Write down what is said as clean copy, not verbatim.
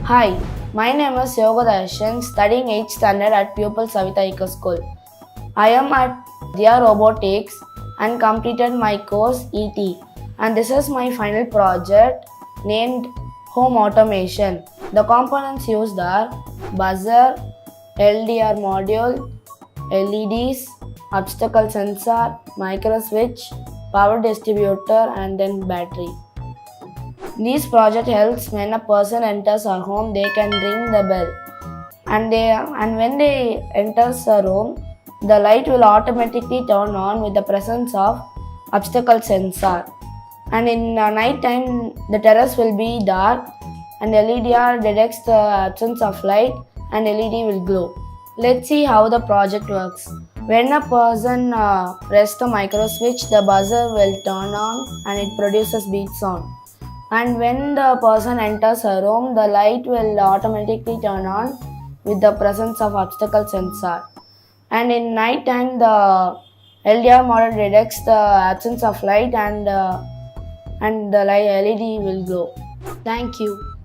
Hi, my name is Yogadashan, studying 8th standard at Pupil Savita School. I am at DIYA Robotics and completed my course ET. And this is my final project named Home Automation. The components used are buzzer, LDR module, LEDs, obstacle sensor, micro switch, power distributor, and then battery. This project helps when a person enters a home, they can ring the bell, and when they enters a room, the light will automatically turn on with the presence of obstacle sensor. And in night time, the terrace will be dark, and LEDR detects the absence of light, and LED will glow. Let's see how the project works. When a person presses the micro switch, the buzzer will turn on and it produces beep sound. And when the person enters a room, the light will automatically turn on with the presence of obstacle sensor. And in night time, the LDR model detects the absence of light, and the LED will glow. Thank you.